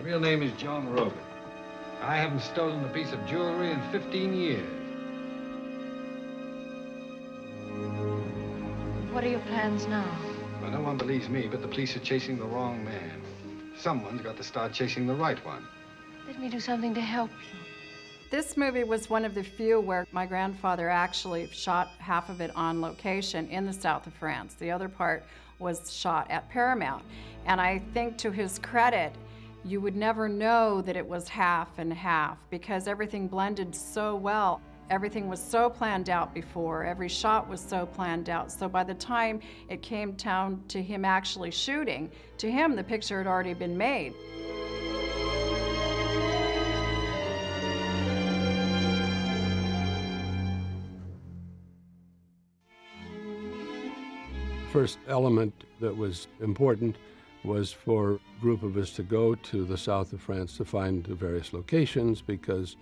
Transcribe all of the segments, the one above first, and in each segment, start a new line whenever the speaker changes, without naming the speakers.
real name is John Rogan. I haven't stolen a piece of jewelry in 15 years.
What are your plans now?
Well, no one believes me, but the police are chasing the wrong man. Someone's got to start chasing the right one.
Let me do something to help you.
This movie was one of the few where my grandfather actually shot half of it on location in the south of France. The other part was shot at Paramount. And I think to his credit, you would never know that it was half and half because everything blended so well. Everything was so planned out before. Every shot was so planned out. So by the time it came down to him actually shooting, to him the picture had already been made.
First element that was important was for a group of us to go to the south of France to find the various locations because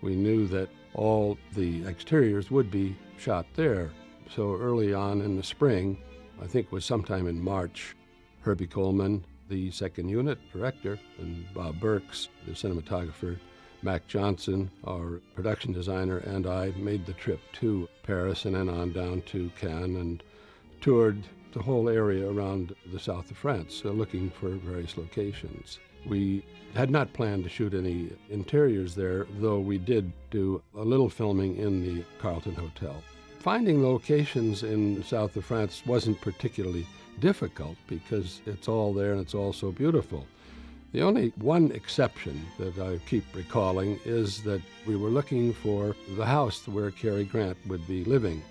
we knew that all the exteriors would be shot there. So early on in the spring, I think it was sometime in March, Herbie Coleman, the second unit director, and Bob Burks, the cinematographer, Mac Johnson, our production designer, and I made the trip to Paris and then on down to Cannes and toured the whole area around the south of France, looking for various locations. We had not planned to shoot any interiors there, though we did do a little filming in the Carlton Hotel. Finding locations in the south of France wasn't particularly difficult because it's all there and it's all so beautiful. The only one exception that I keep recalling is that we were looking for the house where Cary Grant would be living.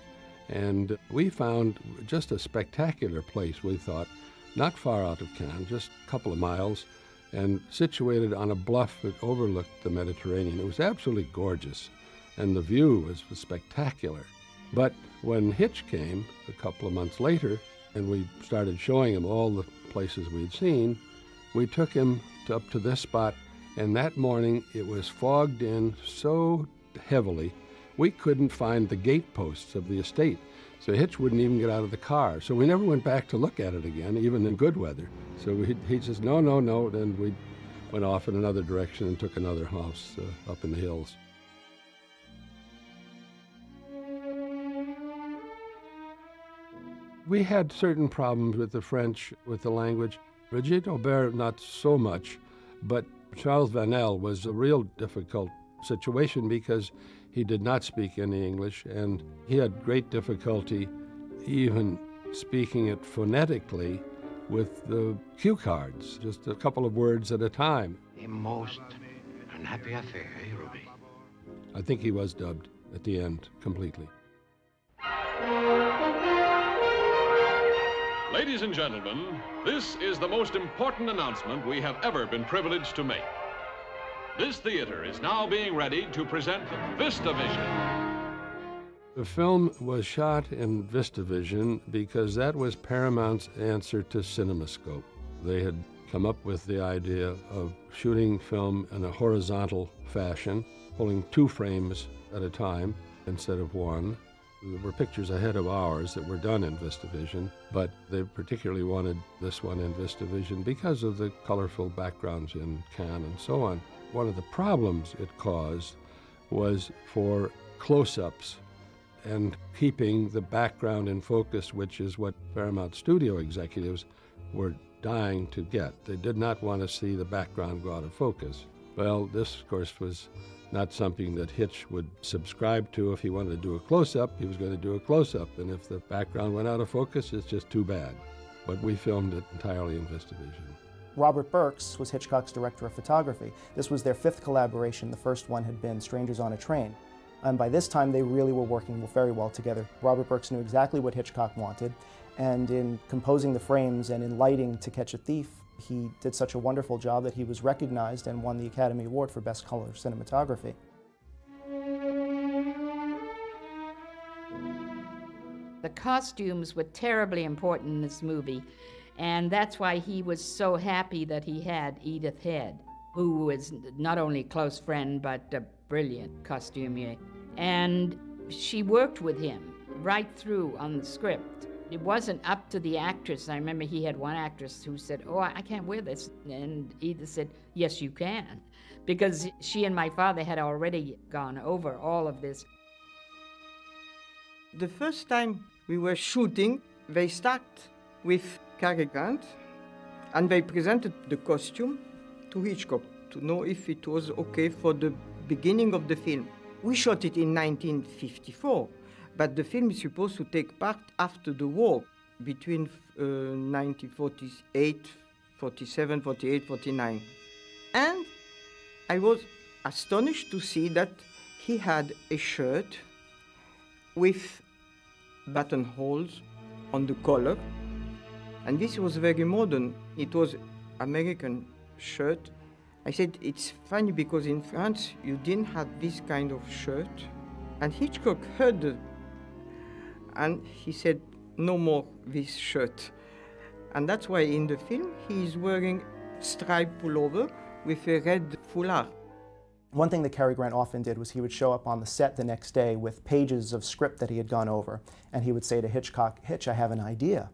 And we found just a spectacular place, we thought, not far out of Cannes, just a couple of miles, and situated on a bluff that overlooked the Mediterranean. It was absolutely gorgeous, and the view was spectacular. But when Hitch came a couple of months later, and we started showing him all the places we'd seen, we took him up to this spot, and that morning it was fogged in so heavily we couldn't find the gateposts of the estate. So Hitch wouldn't even get out of the car. So we never went back to look at it again, even in good weather. So he says, no, no, no. Then we went off in another direction and took another house up in the hills. We had certain problems with the French, with the language. Brigitte Aubert, not so much, but Charles Vanel was a real difficult situation because he did not speak any English, and he had great difficulty even speaking it phonetically with the cue cards, just a couple of words at a time.
A most unhappy affair, eh, Ruby?
I think he was dubbed at the end completely.
Ladies and gentlemen, this is the most important announcement we have ever been privileged to make. This theater is now being ready to present VistaVision.
The film was shot in VistaVision because that was Paramount's answer to CinemaScope. They had come up with the idea of shooting film in a horizontal fashion, pulling 2 frames at a time instead of 1. There were pictures ahead of ours that were done in VistaVision, but they particularly wanted this one in VistaVision because of the colorful backgrounds in Cannes and so on. One of the problems it caused was for close-ups and keeping the background in focus, which is what Paramount studio executives were dying to get. They did not want to see the background go out of focus. Well, this, of course, was not something that Hitch would subscribe to. If he wanted to do a close-up, he was going to do a close-up, and if the background went out of focus, it's just too bad. But we filmed it entirely in VistaVision.
Robert Burks was Hitchcock's director of photography. This was their 5th collaboration. The first one had been Strangers on a Train. And by this time, they really were working very well together. Robert Burks knew exactly what Hitchcock wanted, and in composing the frames and in lighting To Catch a Thief, he did such a wonderful job that he was recognized and won the Academy Award for Best Color Cinematography.
The costumes were terribly important in this movie. And that's why he was so happy that he had Edith Head, who was not only a close friend, but a brilliant costumier. And she worked with him right through on the script. It wasn't up to the actress. I remember he had one actress who said, "Oh, I can't wear this." And Edith said, "Yes, you can." Because she and my father had already gone over all of this.
The first time we were shooting, they start with Cary Grant, and they presented the costume to Hitchcock to know if it was okay for the beginning of the film. We shot it in 1954, but the film is supposed to take part after the war, between 1948, 47, 48, 49. And I was astonished to see that he had a shirt with buttonholes on the collar. And this was very modern. It was American shirt. I said, it's funny because in France, you didn't have this kind of shirt. And Hitchcock heard it. And he said, no more this shirt. And that's why in the film, he is wearing striped pullover with a red foulard.
One thing that Cary Grant often did was he would show up on the set the next day with pages of script that he had gone over, and he would say to Hitchcock, "Hitch, I have an idea."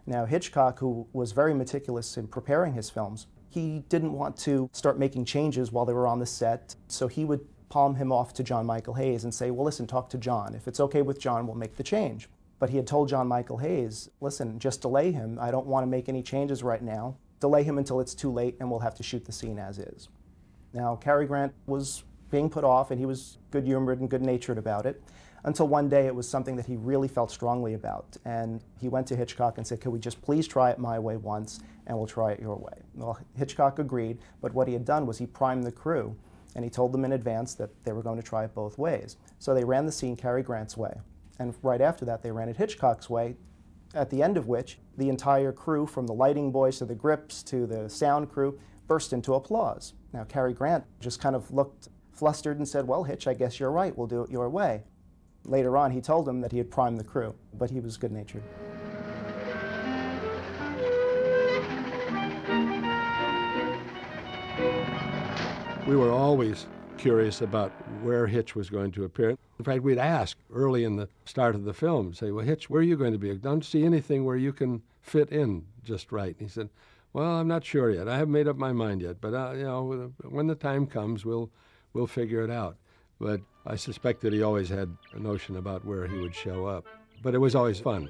Now Hitchcock, who was very meticulous in preparing his films, he didn't want to start making changes while they were on the set, so he would palm him off to John Michael Hayes and say, "Well, listen, talk to John. If it's okay with John, we'll make the change." But he had told John Michael Hayes, "Listen, just delay him. I don't want to make any changes right now. Delay him until it's too late and we'll have to shoot the scene as is." Now, Cary Grant was being put off, and he was good-humored and good-natured about it, until one day it was something that he really felt strongly about. And he went to Hitchcock and said, "Could we just please try it my way once, and we'll try it your way?" Well, Hitchcock agreed, but what he had done was he primed the crew, and he told them in advance that they were going to try it both ways. So they ran the scene Cary Grant's way, and right after that they ran it Hitchcock's way, at the end of which the entire crew, from the lighting boys to the grips to the sound crew, burst into applause. Now, Cary Grant just kind of looked flustered and said, "Well, Hitch, I guess you're right. We'll do it your way." Later on, he told them that he had primed the crew, but he was good-natured.
We were always curious about where Hitch was going to appear. In fact, we'd ask early in the start of the film, say, "Well, Hitch, where are you going to be? I don't see anything where you can fit in just right." And he said, "Well, I'm not sure yet. I haven't made up my mind yet, but you know, when the time comes, we'll figure it out." But I suspect that he always had a notion about where he would show up. But it was always fun.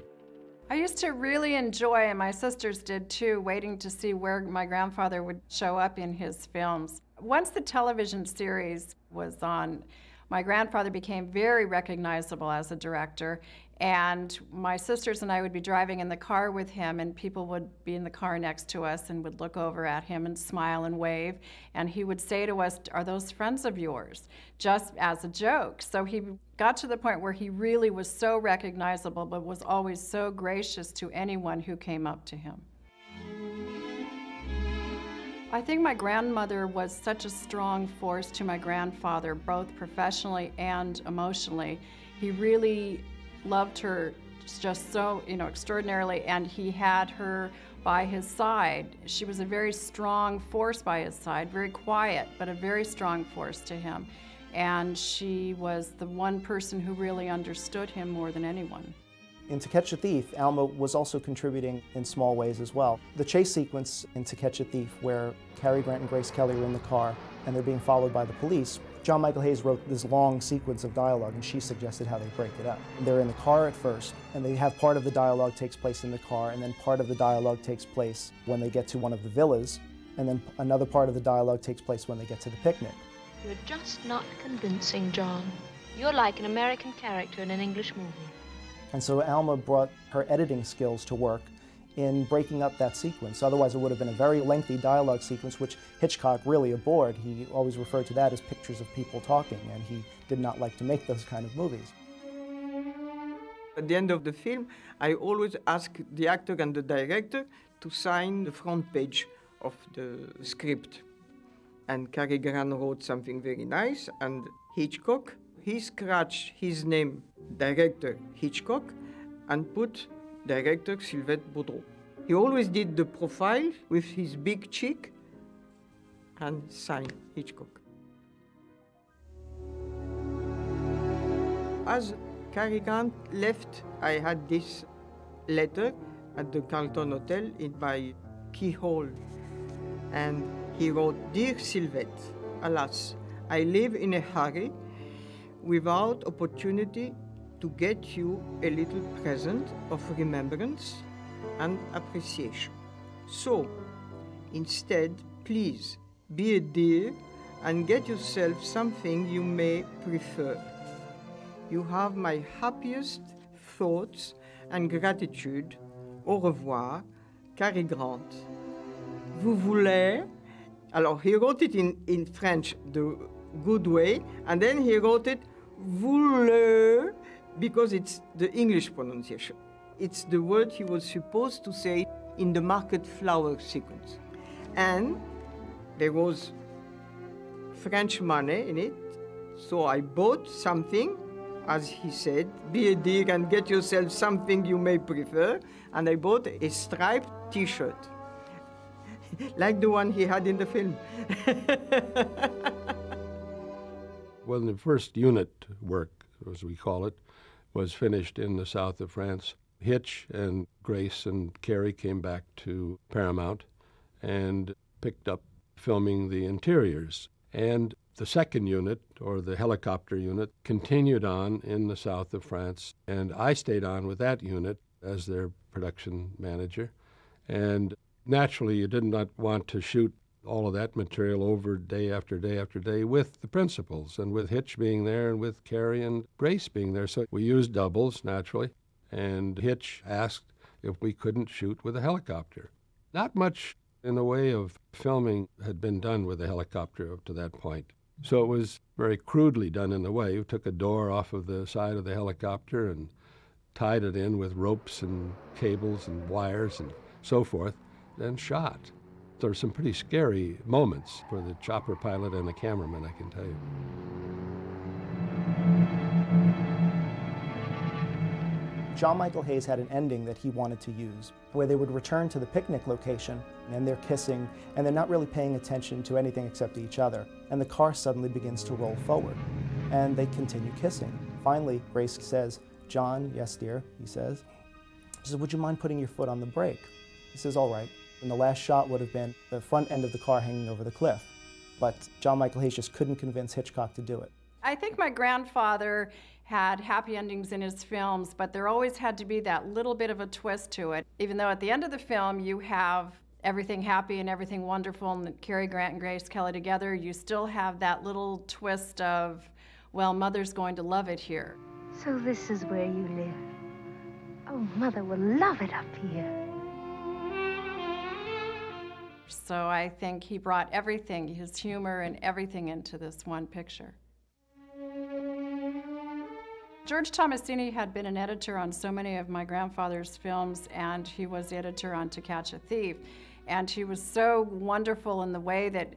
I used to really enjoy, and my sisters did too, waiting to see where my grandfather would show up in his films. Once the television series was on, my grandfather became very recognizable as a director, and my sisters and I would be driving in the car with him, and people would be in the car next to us and would look over at him and smile and wave, and he would say to us, "Are those friends of yours?" just as a joke. So he got to the point where he really was so recognizable, but was always so gracious to anyone who came up to him. I think my grandmother was such a strong force to my grandfather, both professionally and emotionally. He really loved her just so, extraordinarily, and he had her by his side. She was a very strong force by his side, very quiet, but a very strong force to him. And she was the one person who really understood him more than anyone.
In To Catch a Thief, Alma was also contributing in small ways as well. The chase sequence in To Catch a Thief, where Cary Grant and Grace Kelly are in the car and they're being followed by the police, John Michael Hayes wrote this long sequence of dialogue, and she suggested how they break it up. They're in the car at first, and they have part of the dialogue takes place in the car, and then part of the dialogue takes place when they get to one of the villas, and then another part of the dialogue takes place when they get to the picnic.
You're just not convincing, John. You're like an American character in an English movie.
And so Alma brought her editing skills to work in breaking up that sequence. Otherwise it would have been a very lengthy dialogue sequence, which Hitchcock really abhorred. He always referred to that as pictures of people talking, and he did not like to make those kind of movies.
At the end of the film, I always ask the actor and the director to sign the front page of the script. And Cary Grant wrote something very nice, and Hitchcock, he scratched his name, director Hitchcock, and put director Sylvette Baudreau. He always did the profile with his big cheek and signed Hitchcock. As Cary Grant left, I had this letter at the Carlton Hotel in my keyhole. And he wrote, "Dear Sylvette, alas, I live in a hurry without opportunity to get you a little present of remembrance and appreciation. So, instead, please be a dear and get yourself something you may prefer. You have my happiest thoughts and gratitude. Au revoir, Cary Grant." Vous voulez? Alors, he wrote it in French the good way, and then he wrote it voulez, because it's the English pronunciation. It's the word he was supposed to say in the market flower sequence. And there was French money in it, so I bought something, as he said, be a dear and get yourself something you may prefer, and I bought a striped T-shirt, like the one he had in the film.
When the first unit work, as we call it, was finished in the south of France, Hitch and Grace and Cary came back to Paramount and picked up filming the interiors. And the second unit, or the helicopter unit, continued on in the south of France, and I stayed on with that unit as their production manager. And naturally, you did not want to shoot all of that material over day after day after day with the principals, and with Hitch being there and with Cary and Grace being there. So we used doubles, naturally, and Hitch asked if we couldn't shoot with a helicopter. Not much in the way of filming had been done with a helicopter up to that point. So it was very crudely done in the way. We took a door off of the side of the helicopter and tied it in with ropes and cables and wires and so forth, and shot. There were some pretty scary moments for the chopper pilot and the cameraman, I can tell you.
John Michael Hayes had an ending that he wanted to use, where they would return to the picnic location, and they're kissing, and they're not really paying attention to anything except each other. And the car suddenly begins to roll forward, and they continue kissing. Finally, Grace says, "John," "Yes, dear," he says. She says, "Would you mind putting your foot on the brake?" He says, "All right." And the last shot would have been the front end of the car hanging over the cliff. But John Michael Hayes just couldn't convince Hitchcock to do it.
I think my grandfather had happy endings in his films, but there always had to be that little bit of a twist to it. Even though at the end of the film you have everything happy and everything wonderful and Cary Grant and Grace Kelly together, you still have that little twist of, well, Mother's going to love it here.
So this is where you live. Oh, Mother will love it up here.
So I think he brought everything, his humor and everything, into this one picture. George Tomasini had been an editor on so many of my grandfather's films, and he was the editor on To Catch a Thief. And he was so wonderful in the way that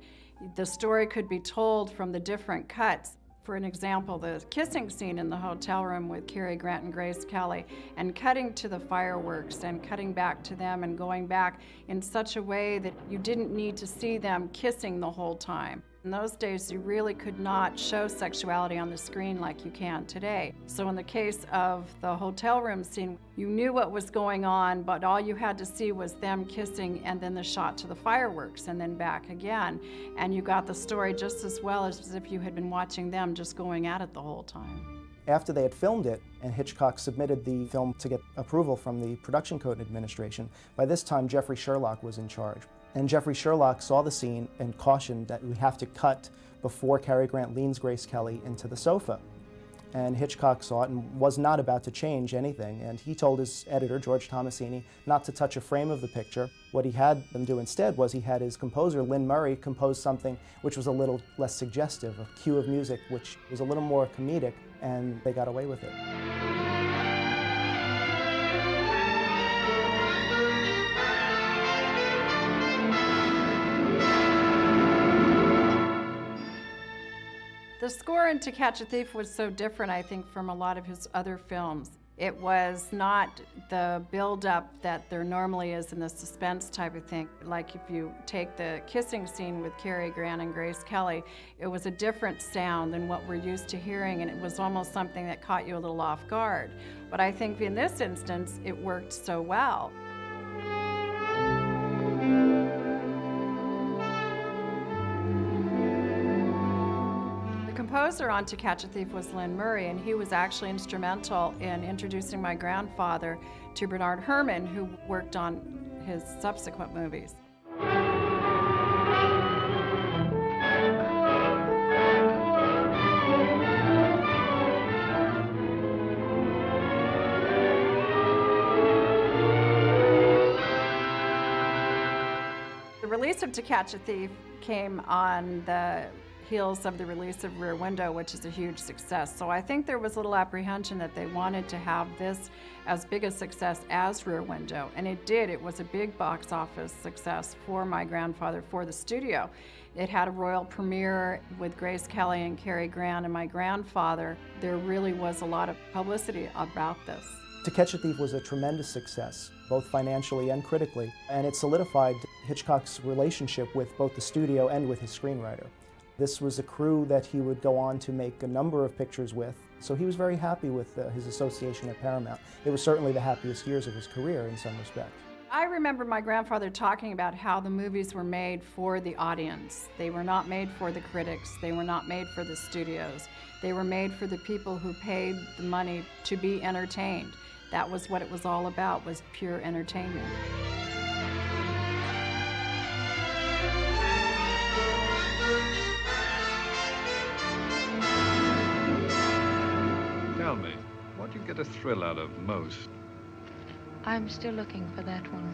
the story could be told from the different cuts. For an example, the kissing scene in the hotel room with Cary Grant and Grace Kelly, and cutting to the fireworks and cutting back to them and going back in such a way that you didn't need to see them kissing the whole time. In those days, you really could not show sexuality on the screen like you can today. So in the case of the hotel room scene, you knew what was going on, but all you had to see was them kissing and then the shot to the fireworks and then back again. And you got the story just as well as if you had been watching them just going at it the whole time.
After they had filmed it, and Hitchcock submitted the film to get approval from the Production Code Administration, by this time Jeffrey Sherlock was in charge. And Jeffrey Sherlock saw the scene and cautioned that we have to cut before Cary Grant leans Grace Kelly into the sofa. And Hitchcock saw it and was not about to change anything. And he told his editor, George Tomasini, not to touch a frame of the picture. What he had them do instead was he had his composer, Lynn Murray, compose something which was a little less suggestive, a cue of music which was a little more comedic, and they got away with it. The score in To Catch a Thief was so different, I think, from a lot of his other films.
It was not the build-up that there normally is in the suspense type of thing. Like if you take the kissing scene with Cary Grant and Grace Kelly, it was a different sound than what we're used to hearing, and it was almost something that caught you a little off guard. But I think in this instance, it worked so well. The composer on To Catch a Thief was Lynn Murray, and he was actually instrumental in introducing my grandfather to Bernard Herrmann, who worked on his subsequent movies. The release of To Catch a Thief came on the heels of the release of Rear Window, which is a huge success. So I think there was a little apprehension that they wanted to have this as big a success as Rear Window, and it did. It was a big box office success for my grandfather, for the studio. It had a royal premiere with Grace Kelly and Cary Grant and my grandfather. There really was a lot of publicity about this.
To Catch a Thief was a tremendous success, both financially and critically, and it solidified Hitchcock's relationship with both the studio and with his screenwriter. This was a crew that he would go on to make a number of pictures with, so he was very happy with his association at Paramount. It was certainly the happiest years of his career in some respects.
I remember my grandfather talking about how the movies were made for the audience. They were not made for the critics. They were not made for the studios. They were made for the people who paid the money to be entertained. That was what it was all about, was pure entertainment.
Tell me, what do you get a thrill out of most?
I'm still looking for that one.